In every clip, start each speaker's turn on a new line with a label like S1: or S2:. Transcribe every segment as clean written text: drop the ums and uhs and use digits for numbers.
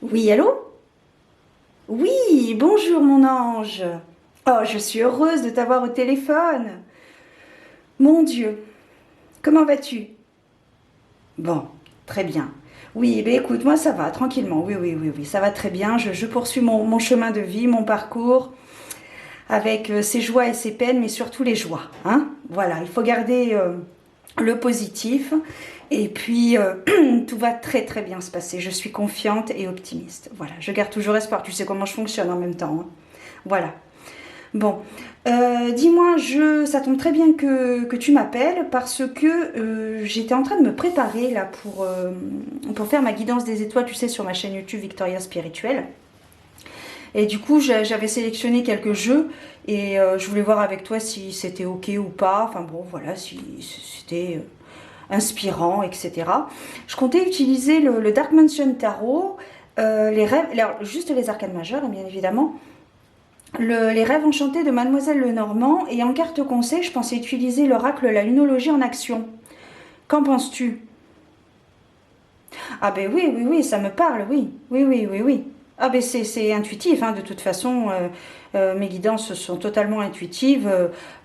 S1: Oui, allô? Oui, bonjour mon ange. Oh, je suis heureuse de t'avoir au téléphone. Mon Dieu, comment vas-tu? Bon, très bien. Oui, ben écoute, moi ça va, tranquillement. Oui, oui, oui, oui, ça va très bien. Je poursuis mon chemin de vie, mon parcours, avec ses joies et ses peines, mais surtout les joies. Hein? Voilà, il faut garder le positif. Et puis, tout va très très bien se passer. Je suis confiante et optimiste. Voilà, je garde toujours espoir. Tu sais comment je fonctionne en même temps. Hein. Voilà. Bon, dis-moi, ça tombe très bien que tu m'appelles parce que j'étais en train de me préparer là pour faire ma guidance des étoiles, tu sais, sur ma chaîne YouTube Victoria Spirituelle. Et du coup, j'avais sélectionné quelques jeux et je voulais voir avec toi si c'était ok ou pas. Enfin bon, voilà, si c'était inspirant, etc. Je comptais utiliser le Dark Mansion Tarot, les rêves, alors, juste les arcanes majeures, hein, bien évidemment. Les rêves enchantés de Mademoiselle Lenormand et en carte conseil, je pensais utiliser l'oracle La Lunologie en action. Qu'en penses-tu? Ah ben oui, oui, oui, ça me parle, oui. Oui, oui, oui, oui. Ah ben c'est intuitif, hein, de toute façon, mes guidances sont totalement intuitives.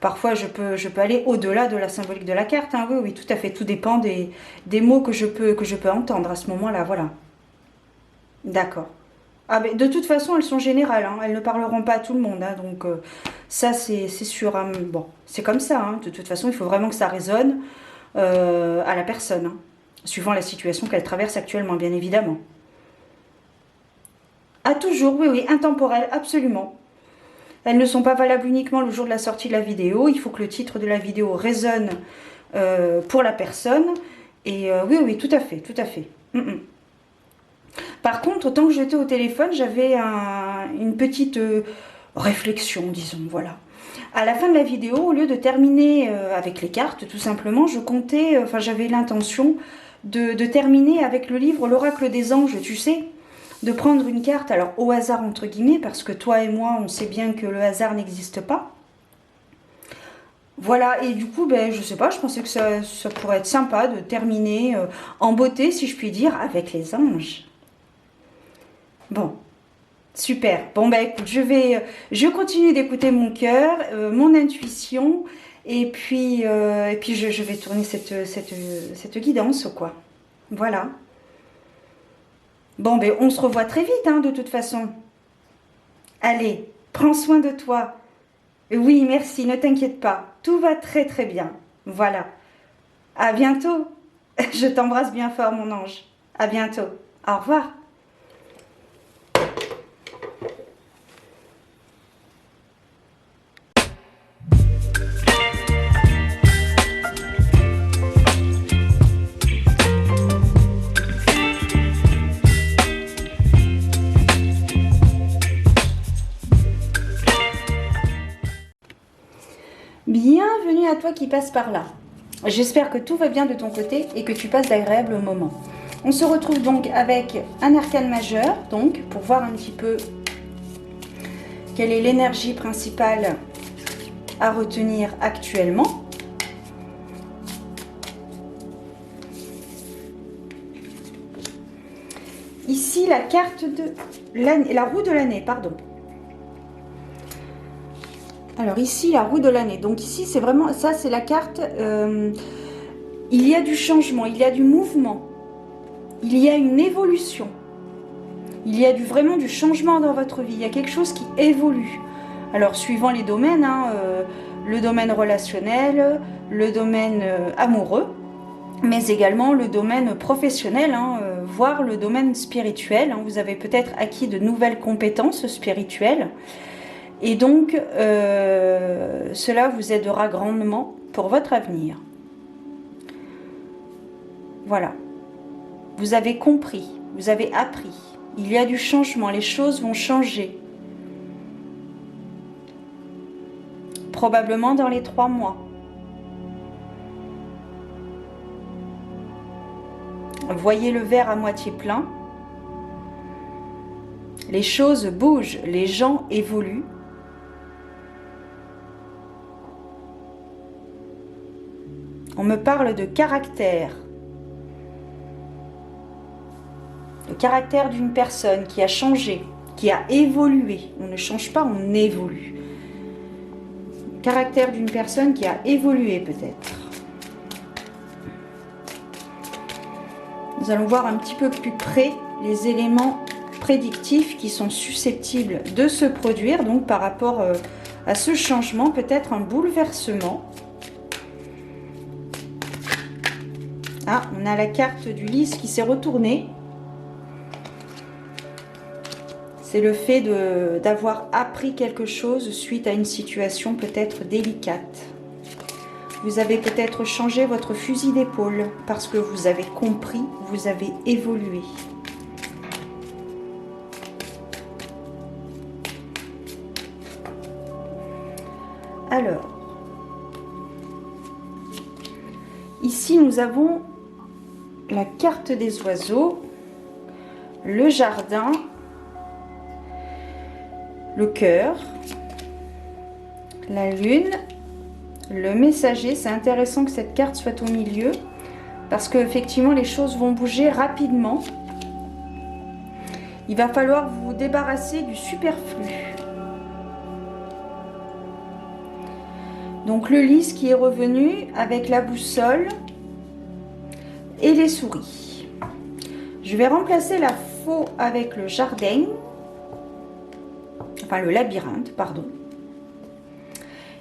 S1: Parfois, je peux aller au-delà de la symbolique de la carte, hein, oui, oui, tout à fait. Tout dépend des mots que je peux entendre à ce moment-là, voilà. D'accord. Ah ben, de toute façon, elles sont générales, hein, elles ne parleront pas à tout le monde, hein, donc ça c'est sûr. Hein. Bon, c'est comme ça, hein, de toute façon, il faut vraiment que ça résonne à la personne, hein, suivant la situation qu'elle traverse actuellement, bien évidemment. Ah toujours, oui, oui, intemporelles, absolument. Elles ne sont pas valables uniquement le jour de la sortie de la vidéo, il faut que le titre de la vidéo résonne pour la personne, et oui, oui, tout à fait, tout à fait. Mm, mm. Par contre, tant que j'étais au téléphone, j'avais une petite réflexion, disons, voilà. À la fin de la vidéo, au lieu de terminer avec les cartes, tout simplement, je comptais, enfin j'avais l'intention de terminer avec le livre L'Oracle des Anges, tu sais, de prendre une carte, alors au hasard entre guillemets, parce que toi et moi, on sait bien que le hasard n'existe pas. Voilà, et du coup, ben, je sais pas, je pensais que ça pourrait être sympa de terminer en beauté, si je puis dire, avec les anges. Bon, super. Bon bah écoute, je continue d'écouter mon cœur, mon intuition, et puis je vais tourner cette guidance quoi. Voilà. Bon ben on se revoit très vite hein, de toute façon. Allez, prends soin de toi. Oui, merci, ne t'inquiète pas, tout va très très bien. Voilà. À bientôt. Je t'embrasse bien fort mon ange. À bientôt. Au revoir. Bienvenue à toi qui passe par là. J'espère que tout va bien de ton côté et que tu passes d'agréables moments. On se retrouve donc avec un arcane majeur, donc pour voir un petit peu quelle est l'énergie principale à retenir actuellement. Ici, la carte de l'année, la roue de l'année, pardon. Alors ici, la roue de l'année. Donc ici, c'est vraiment, ça c'est la carte, il y a du changement, il y a du mouvement, il y a une évolution. Il y a vraiment du changement dans votre vie. Il y a quelque chose qui évolue. Alors, suivant les domaines, hein, le domaine relationnel, le domaine amoureux, mais également le domaine professionnel, hein, voire le domaine spirituel. Hein. Vous avez peut-être acquis de nouvelles compétences spirituelles. Et donc, cela vous aidera grandement pour votre avenir. Voilà. Vous avez compris, vous avez appris. Il y a du changement, les choses vont changer. Probablement dans les 3 mois. Voyez le verre à moitié plein. Les choses bougent, les gens évoluent. On me parle de caractère caractère d'une personne qui a changé, qui a évolué. On ne change pas, on évolue. Caractère d'une personne qui a évolué peut-être. Nous allons voir un petit peu plus près les éléments prédictifs qui sont susceptibles de se produire, donc par rapport à ce changement, peut-être un bouleversement. Ah, on a la carte du lys qui s'est retournée. C'est le fait d'avoir appris quelque chose suite à une situation peut-être délicate. Vous avez peut-être changé votre fusil d'épaule parce que vous avez compris, vous avez évolué. Alors, ici nous avons la carte des oiseaux, le jardin, le cœur, la lune, le messager. C'est intéressant que cette carte soit au milieu parce que effectivement les choses vont bouger rapidement. Il va falloir vous débarrasser du superflu. Donc le lys qui est revenu avec la boussole et les souris. Je vais remplacer la faux avec le jardin. Enfin le labyrinthe, pardon.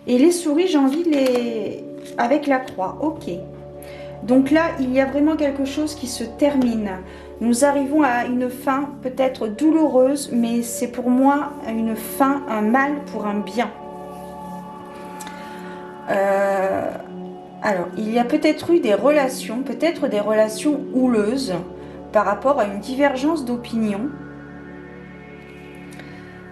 S1: Et les souris, j'ai envie de les... avec la croix, ok. Donc là, il y a vraiment quelque chose qui se termine. Nous arrivons à une fin peut-être douloureuse, mais c'est pour moi une fin, un mal pour un bien. Alors, il y a peut-être eu des relations, houleuses par rapport à une divergence d'opinion.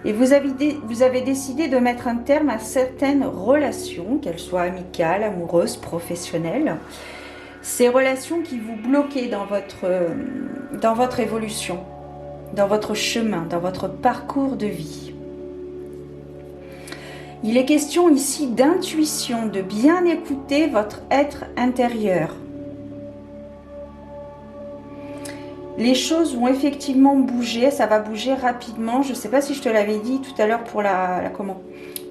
S1: Et vous avez décidé de mettre un terme à certaines relations, qu'elles soient amicales, amoureuses, professionnelles. Ces relations qui vous bloquaient dans votre évolution, dans votre chemin, dans votre parcours de vie. Il est question ici d'intuition, de bien écouter votre être intérieur. Les choses vont effectivement bouger, ça va bouger rapidement. Je ne sais pas si je te l'avais dit tout à l'heure pour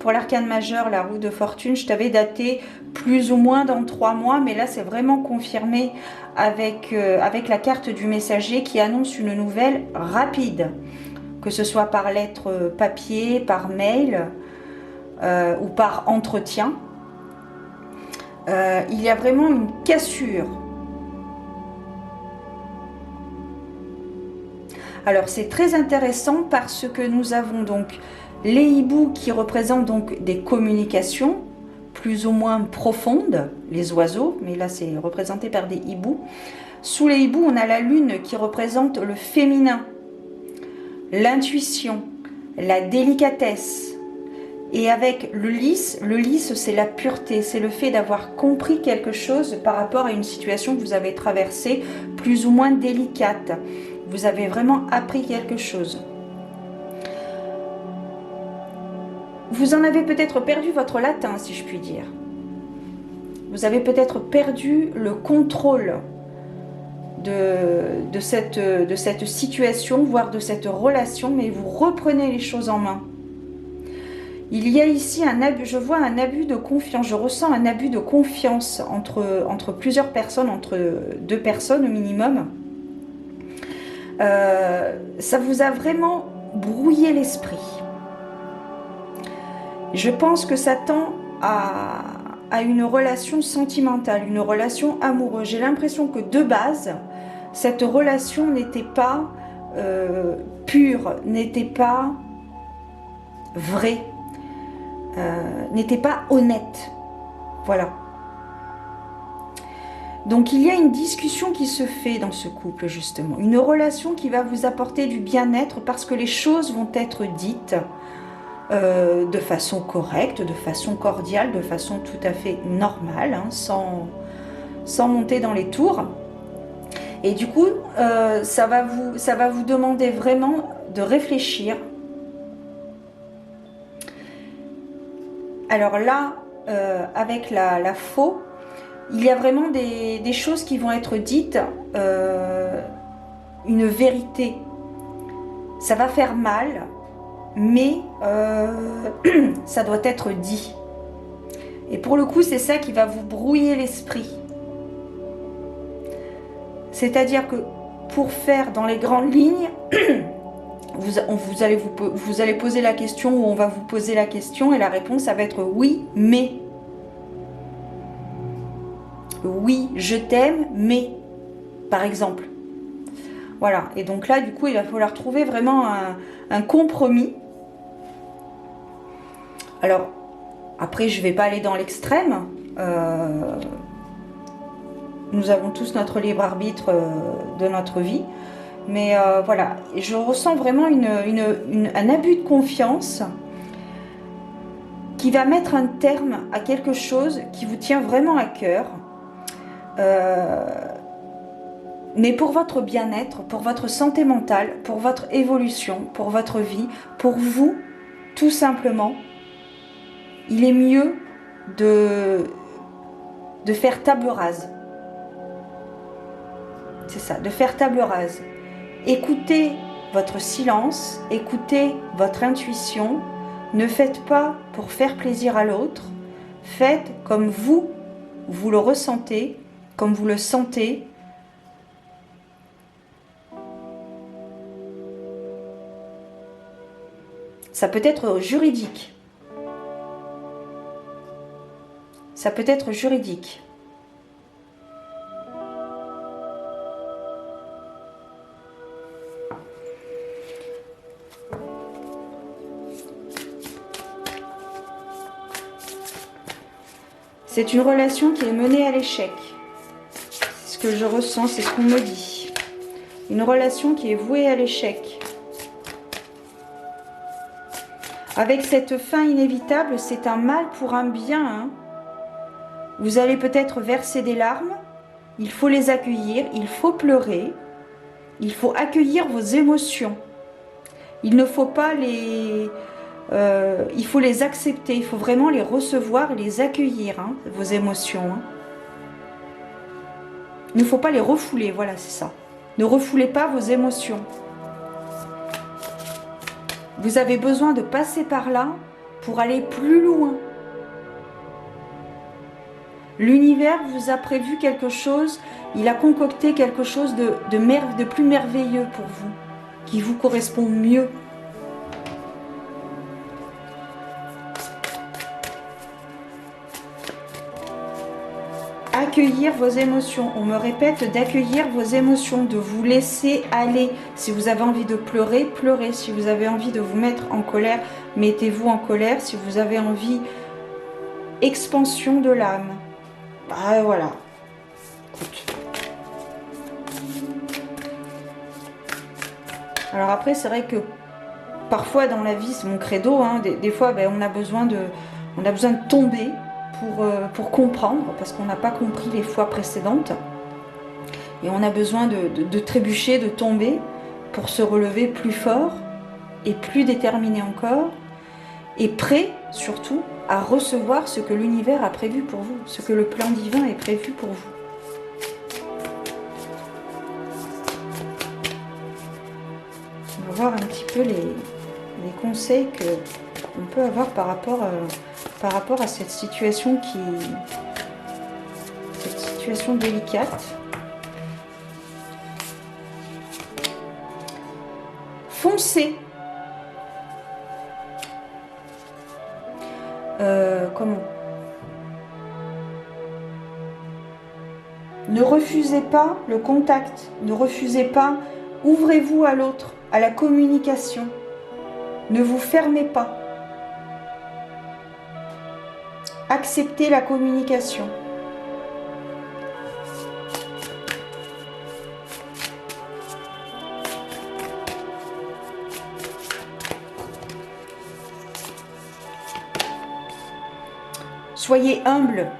S1: pour l'arcane majeur, la roue de fortune. Je t'avais daté plus ou moins dans 3 mois, mais là c'est vraiment confirmé avec la carte du messager qui annonce une nouvelle rapide. Que ce soit par lettre papier, par mail ou par entretien. Il y a vraiment une cassure. Alors c'est très intéressant parce que nous avons donc les hiboux qui représentent donc des communications plus ou moins profondes, les oiseaux, mais là c'est représenté par des hiboux. Sous les hiboux, on a la lune qui représente le féminin, l'intuition, la délicatesse. Et avec le lys c'est la pureté, c'est le fait d'avoir compris quelque chose par rapport à une situation que vous avez traversée plus ou moins délicate. Vous avez vraiment appris quelque chose. Vous en avez peut-être perdu votre latin, si je puis dire. Vous avez peut-être perdu le contrôle de cette situation, voire de cette relation, mais vous reprenez les choses en main. Il y a ici un abus, je vois un abus de confiance, je ressens un abus de confiance entre plusieurs personnes, entre 2 personnes au minimum. Ça vous a vraiment brouillé l'esprit. Je pense que ça tend à une relation sentimentale, une relation amoureuse. J'ai l'impression que de base, cette relation n'était pas pure, n'était pas vraie, n'était pas honnête. Voilà. Donc il y a une discussion qui se fait dans ce couple justement, une relation qui va vous apporter du bien-être parce que les choses vont être dites de façon correcte, de façon cordiale, de façon tout à fait normale, hein, sans monter dans les tours. Et du coup, ça va vous demander vraiment de réfléchir. Alors là, avec la faux, il y a vraiment des choses qui vont être dites, une vérité Ça va faire mal, mais ça doit être dit. Et pour le coup, c'est ça qui va vous brouiller l'esprit. C'est-à-dire que pour faire dans les grandes lignes, vous allez poser la question, ou on va vous poser la question, et la réponse, ça va être oui, mais. Oui, je t'aime, mais. Par exemple. Voilà. Et donc là, du coup, il va falloir trouver vraiment un compromis. Alors, après, je ne vais pas aller dans l'extrême. Nous avons tous notre libre arbitre de notre vie. Mais voilà, je ressens vraiment un abus de confiance qui va mettre un terme à quelque chose qui vous tient vraiment à cœur. Mais pour votre bien-être, pour votre santé mentale, pour votre évolution, pour votre vie, pour vous, tout simplement, il est mieux de faire table rase. C'est ça, de faire table rase. Écoutez votre silence, écoutez votre intuition. Ne faites pas pour faire plaisir à l'autre. Faites comme vous le ressentez, comme vous le sentez. Ça peut être juridique. Ça peut être juridique. C'est une relation qui est menée à l'échec. C'est ce que je ressens, c'est ce qu'on me dit. Une relation qui est vouée à l'échec. Avec cette fin inévitable, c'est un mal pour un bien. Hein. Vous allez peut-être verser des larmes. Il faut les accueillir, il faut pleurer. Il faut accueillir vos émotions. Il ne faut pas les... il faut les accepter, il faut vraiment les recevoir et les accueillir, hein, vos émotions. Hein. Il ne faut pas les refouler, voilà, c'est ça. Ne refoulez pas vos émotions. Vous avez besoin de passer par là pour aller plus loin. L'univers vous a prévu quelque chose, il a concocté quelque chose de plus merveilleux pour vous, qui vous correspond mieux. Accueillir vos émotions. On me répète d'accueillir vos émotions, de vous laisser aller. Si vous avez envie de pleurer, pleurez. Si vous avez envie de vous mettre en colère, mettez-vous en colère. Si vous avez envie, expansion de l'âme. Bah voilà. Écoute. Alors après, c'est vrai que parfois dans la vie, c'est mon credo. Hein, des fois, ben, on a besoin de tomber. Pour comprendre, parce qu'on n'a pas compris les fois précédentes. Et on a besoin de trébucher, de tomber, pour se relever plus fort, et plus déterminé encore, et prêt, surtout, à recevoir ce que l'univers a prévu pour vous, ce que le plan divin est prévu pour vous. On va voir un petit peu les conseils qu'on peut avoir par rapport à cette situation délicate. Foncez. Comment? Ne refusez pas le contact. Ne refusez pas. Ouvrez-vous à l'autre, à la communication. Ne vous fermez pas. Acceptez la communication. Soyez humble.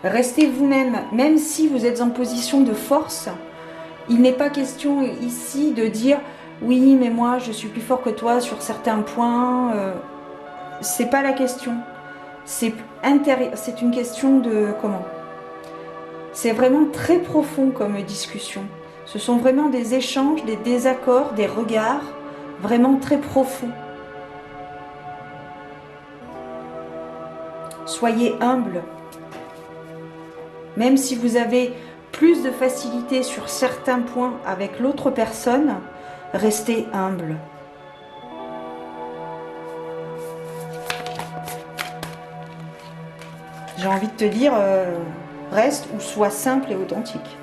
S1: Restez vous-même, même si vous êtes en position de force. Il n'est pas question ici de dire « Oui, mais moi, je suis plus fort que toi sur certains points. » C'est pas la question. C'est une question de comment? C'est vraiment très profond comme discussion. Ce sont vraiment des échanges, des désaccords, des regards, vraiment très profond. Soyez humble. Même si vous avez plus de facilité sur certains points avec l'autre personne, restez humble. J'ai envie de te dire, reste ou sois simple et authentique.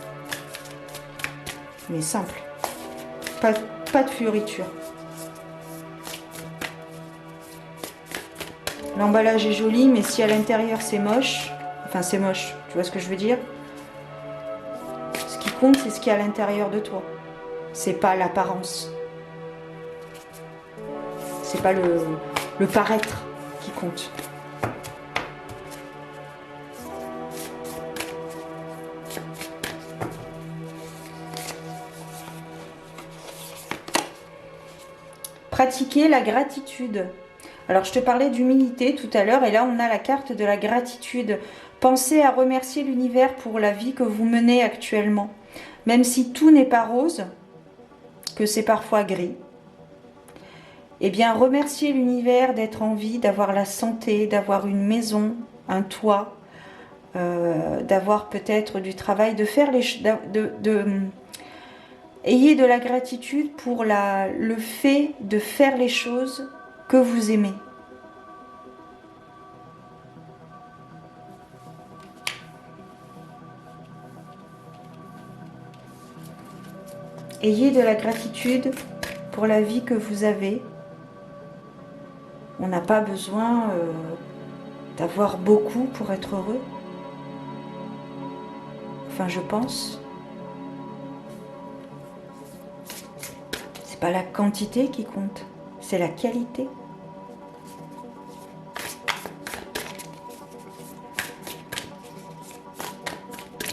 S1: Mais simple. Pas de fioriture. L'emballage est joli, mais si à l'intérieur c'est moche, enfin c'est moche, tu vois ce que je veux dire? Ce qui compte, c'est ce qu'il y a à l'intérieur de toi. C'est pas l'apparence. C'est pas le paraître qui compte. Pratiquer la gratitude. Alors, je te parlais d'humilité tout à l'heure, et là, on a la carte de la gratitude. Pensez à remercier l'univers pour la vie que vous menez actuellement. Même si tout n'est pas rose, que c'est parfois gris. Eh bien, remercier l'univers d'être en vie, d'avoir la santé, d'avoir une maison, un toit, d'avoir peut-être du travail, de faire les ayez de la gratitude pour le fait de faire les choses que vous aimez. Ayez de la gratitude pour la vie que vous avez. On n'a pas besoin d'avoir beaucoup pour être heureux. Enfin, je pense. C'est pas la quantité qui compte, c'est la qualité.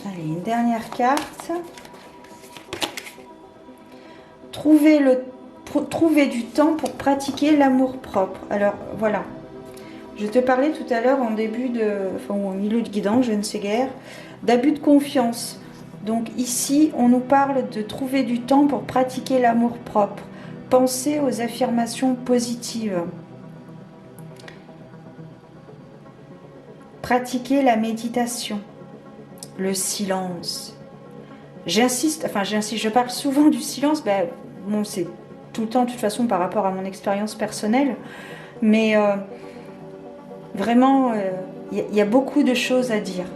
S1: Allez, une dernière carte. Trouver du temps pour pratiquer l'amour-propre. Alors, voilà. Je te parlais tout à l'heure au milieu de guidance, je ne sais guère, d'abus de confiance. Donc ici, on nous parle de trouver du temps pour pratiquer l'amour-propre. Pensez aux affirmations positives. Pratiquez la méditation, le silence. J'insiste, je parle souvent du silence, bon, c'est tout le temps de toute façon par rapport à mon expérience personnelle, mais vraiment, y a beaucoup de choses à dire.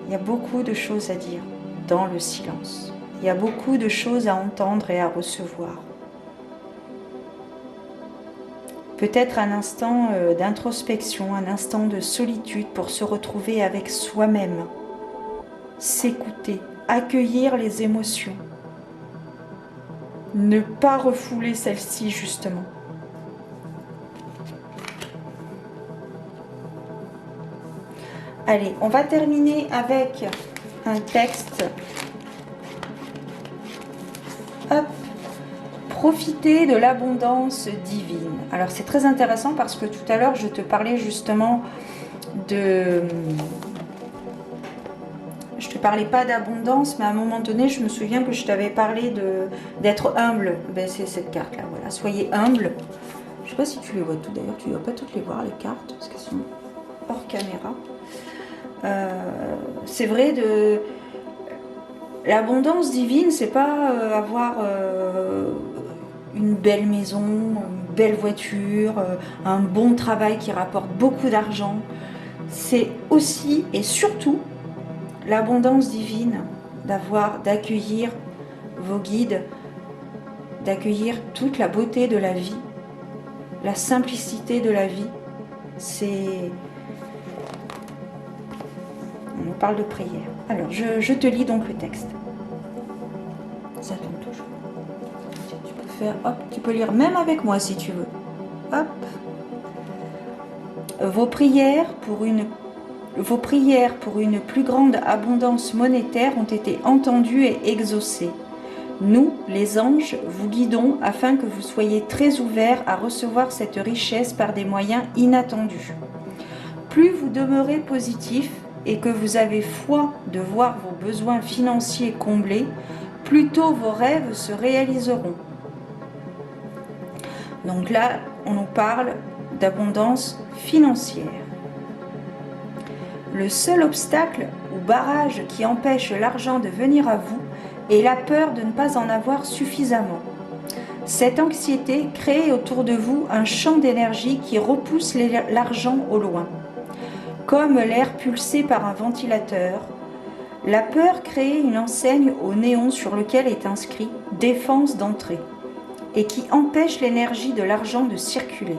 S1: Il y a beaucoup de choses à dire dans le silence. Il y a beaucoup de choses à entendre et à recevoir. Peut-être un instant d'introspection, un instant de solitude pour se retrouver avec soi-même, s'écouter, accueillir les émotions, ne pas refouler celles-ci justement. Allez, on va terminer avec un texte. Hop. Profiter de l'abondance divine. Alors c'est très intéressant parce que tout à l'heure je te parlais justement de... Je te parlais pas d'abondance, mais à un moment donné je me souviens que je t'avais parlé d'être humble. C'est cette carte là, voilà. Soyez humble. Je sais pas si tu les vois toutes d'ailleurs, tu ne dois pas toutes les voir les cartes parce qu'elles sont hors caméra. C'est vrai de... L'abondance divine, c'est pas avoir une belle maison, une belle voiture, un bon travail qui rapporte beaucoup d'argent. C'est aussi et surtout l'abondance divine, d'accueillir vos guides, d'accueillir toute la beauté de la vie, la simplicité de la vie. On nous parle de prière. Alors, je te lis donc le texte. Ça tombe toujours. Tu peux faire, hop, tu peux lire même avec moi si tu veux. Hop. Vos prières pour une plus grande abondance monétaire ont été entendues et exaucées. Nous, les anges, vous guidons afin que vous soyez très ouverts à recevoir cette richesse par des moyens inattendus. Plus vous demeurez positif et que vous avez foi de voir vos besoins financiers comblés, plus tôt vos rêves se réaliseront. Donc là, on nous parle d'abondance financière. Le seul obstacle ou barrage qui empêche l'argent de venir à vous est la peur de ne pas en avoir suffisamment. Cette anxiété crée autour de vous un champ d'énergie qui repousse l'argent au loin. Comme l'air pulsé par un ventilateur, la peur crée une enseigne au néon sur lequel est inscrit « Défense d'entrée » et qui empêche l'énergie de l'argent de circuler.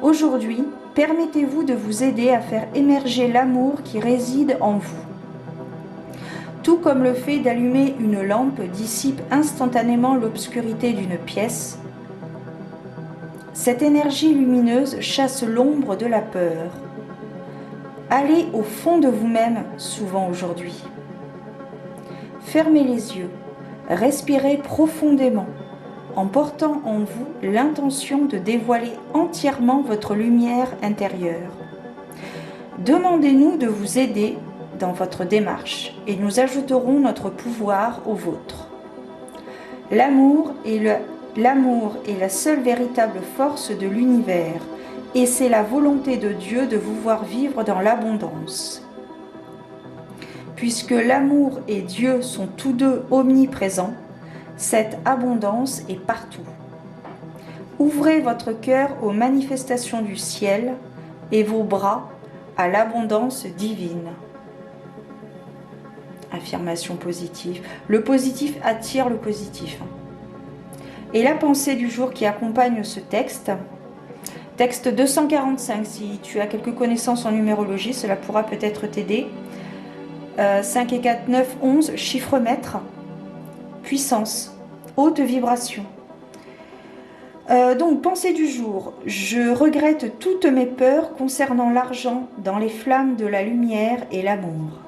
S1: Aujourd'hui, permettez-vous de vous aider à faire émerger l'amour qui réside en vous. Tout comme le fait d'allumer une lampe dissipe instantanément l'obscurité d'une pièce, cette énergie lumineuse chasse l'ombre de la peur. Allez au fond de vous-même souvent aujourd'hui. Fermez les yeux, respirez profondément, en portant en vous l'intention de dévoiler entièrement votre lumière intérieure. Demandez-nous de vous aider dans votre démarche et nous ajouterons notre pouvoir au vôtre. L'amour est la seule véritable force de l'univers et c'est la volonté de Dieu de vous voir vivre dans l'abondance. Puisque l'amour et Dieu sont tous deux omniprésents, cette abondance est partout. Ouvrez votre cœur aux manifestations du ciel et vos bras à l'abondance divine. Affirmation positive. Le positif attire le positif. Et la pensée du jour qui accompagne ce texte, texte 245, si tu as quelques connaissances en numérologie, cela pourra peut-être t'aider. 5 et 4, 9, 11, chiffre maître, puissance, haute vibration. Donc, pensée du jour, je regrette toutes mes peurs concernant l'argent dans les flammes de la lumière et l'amour.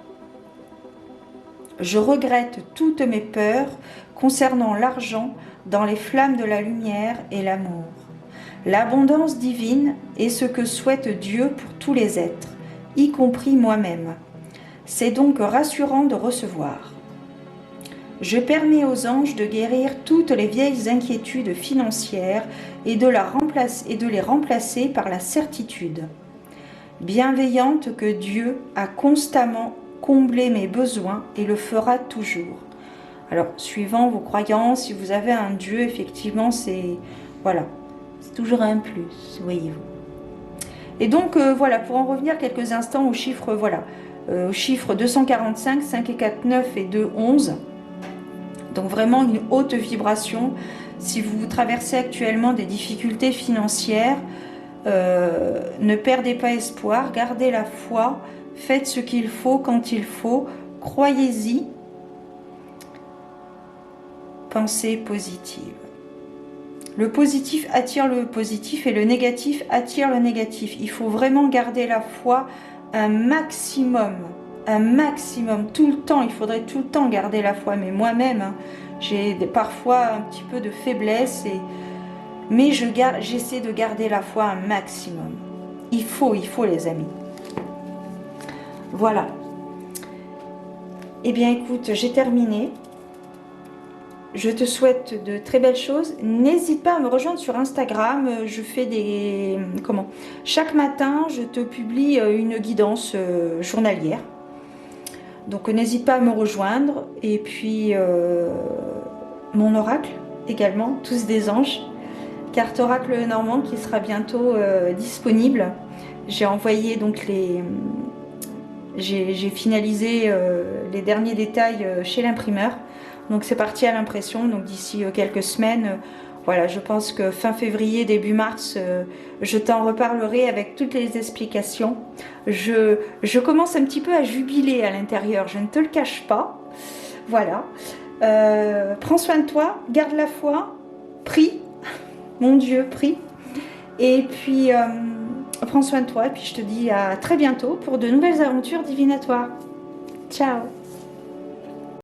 S1: Je regrette toutes mes peurs concernant l'argent dans les flammes de la lumière et l'amour. L'abondance divine est ce que souhaite Dieu pour tous les êtres, y compris moi-même. C'est donc rassurant de recevoir. Je permets aux anges de guérir toutes les vieilles inquiétudes financières et de les remplacer par la certitude bienveillante que Dieu a constamment comblé mes besoins et le fera toujours. Alors, suivant vos croyances, si vous avez un Dieu, effectivement, c'est toujours un plus, voyez-vous. Et donc, voilà, pour en revenir quelques instants au chiffre, au chiffre 245, 5 et 4, 9 et 2, 11. Donc, vraiment une haute vibration. Si vous traversez actuellement des difficultés financières, ne perdez pas espoir, gardez la foi, faites ce qu'il faut quand il faut, croyez-y. Pensée positive. Le positif attire le positif et le négatif attire le négatif. Il faut vraiment garder la foi un maximum, tout le temps. Il faudrait tout le temps garder la foi. Mais moi-même, j'ai parfois un petit peu de faiblesse, mais j'essaie de garder la foi un maximum. Il faut les amis. Voilà. Eh bien écoute, j'ai terminé. Je te souhaite de très belles choses. N'hésite pas à me rejoindre sur Instagram. Je fais chaque matin, je te publie une guidance journalière. Donc n'hésite pas à me rejoindre. Et puis mon oracle également, tous des anges. Carte oracle normand qui sera bientôt disponible. J'ai envoyé donc j'ai finalisé les derniers détails chez l'imprimeur. Donc c'est parti à l'impression, donc d'ici quelques semaines, voilà, je pense que fin février, début mars, je t'en reparlerai avec toutes les explications. Je commence un petit peu à jubiler à l'intérieur, je ne te le cache pas. Voilà, prends soin de toi, garde la foi, prie, mon Dieu, prie. Et puis, prends soin de toi, et puis je te dis à très bientôt pour de nouvelles aventures divinatoires. Ciao!